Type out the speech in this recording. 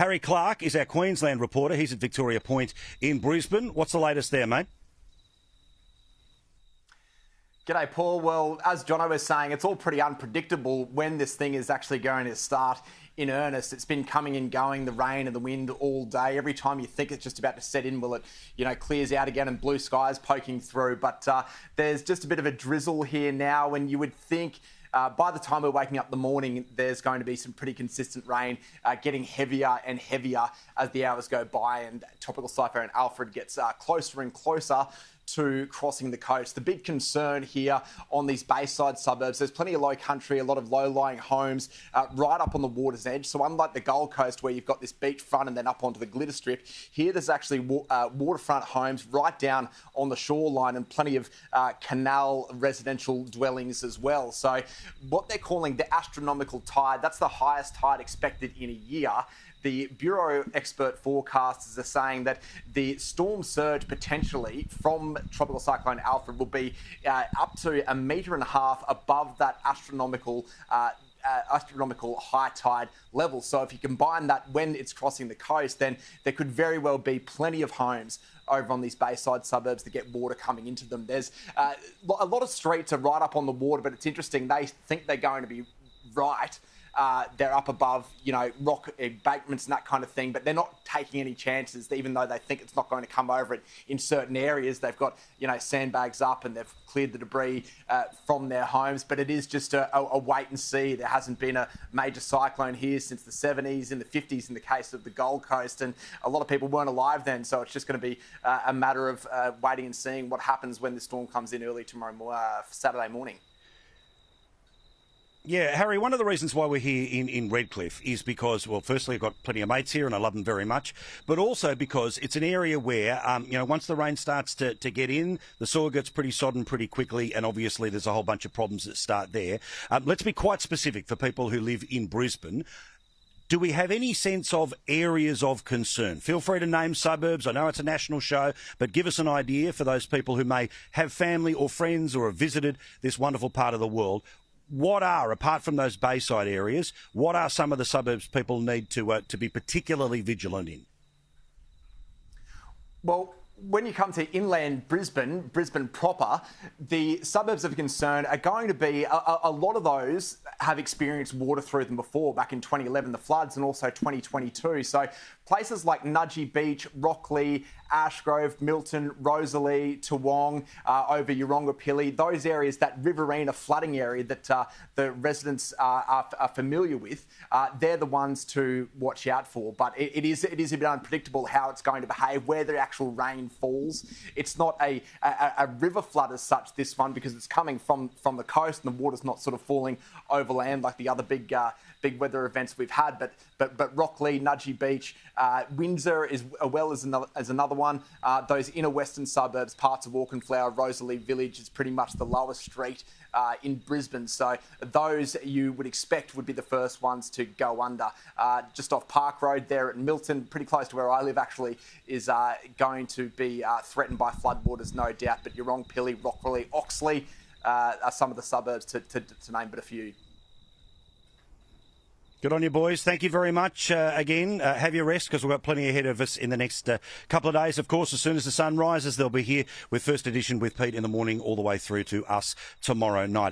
Harry Clark is our Queensland reporter. He's at Victoria Point in Brisbane. What's the latest there, mate? G'day, Paul. Well, as Jono was saying, it's all pretty unpredictable when this thing is actually going to start in earnest. It's been coming and going, the rain and the wind all day. Every time you think it's just about to set in, it clears out again and blue skies poking through. But there's just a bit of a drizzle here now, and you would think by the time we're waking up in the morning, there's going to be some pretty consistent rain, getting heavier and heavier as the hours go by, and Tropical Cyclone Alfred gets closer and closer to crossing the coast. The big concern here on these bayside suburbs, there's plenty of low country, a lot of low-lying homes right up on the water's edge. So unlike the Gold Coast where you've got this beachfront and then up onto the glitter strip, here there's actually waterfront homes right down on the shoreline and plenty of canal residential dwellings as well. So what they're calling the astronomical tide, that's the highest tide expected in a year. The Bureau expert forecasters are saying that the storm surge potentially from Tropical Cyclone Alfred will be up to 1.5 metres above that astronomical high tide level. So if you combine that when it's crossing the coast, then there could very well be plenty of homes over on these bayside suburbs that get water coming into them. There's a lot of streets are right up on the water, but it's interesting. They think they're going to be right. They're up above, rock embankments and that kind of thing, but they're not taking any chances, even though they think it's not going to come over it in certain areas. They've got, sandbags up and they've cleared the debris from their homes, but it is just a wait and see. There hasn't been a major cyclone here since the 70s, in the 50s in the case of the Gold Coast, and a lot of people weren't alive then, so it's just going to be a matter of waiting and seeing what happens when the storm comes in early Saturday morning. Yeah, Harry, one of the reasons why we're here in Redcliffe is because, well, firstly, I've got plenty of mates here and I love them very much, but also because it's an area where, once the rain starts to get in, the soil gets pretty sodden pretty quickly, and obviously there's a whole bunch of problems that start there. Let's be quite specific for people who live in Brisbane. Do we have any sense of areas of concern? Feel free to name suburbs. I know it's a national show, but give us an idea for those people who may have family or friends or have visited this wonderful part of the world. What are, apart from those bayside areas, what are some of the suburbs people need to be particularly vigilant in? Well, when you come to inland Brisbane proper, the suburbs of concern are going to be, a lot of those have experienced water through them before, back in 2011, the floods, and also 2022. So places like Nudgee Beach, Rockley, Ashgrove, Milton, Rosalie, Toowong, over Yeronga-Pilly, those areas, that Riverina flooding area that the residents are familiar with, they're the ones to watch out for. But it is a bit unpredictable how it's going to behave, where the actual rain falls. It's not a river flood as such, this one, because it's coming from the coast and the water's not sort of falling overland like the other big weather events we've had. But Rockley, Nudgee Beach, Windsor as well as another one. Those inner western suburbs, parts of Auchenflower, Rosalie Village is pretty much the lowest street in Brisbane. So those you would expect would be the first ones to go under. Just off Park Road there at Milton, pretty close to where I live actually, is going to be threatened by floodwaters, no doubt. But Yeronga-Pilly, Rockley, Oxley are some of the suburbs to name but a few. Good on you, boys. Thank you very much again. Have your rest, because we've got plenty ahead of us in the next couple of days. Of course, as soon as the sun rises, they'll be here with First Edition with Pete in the morning all the way through to us tomorrow night.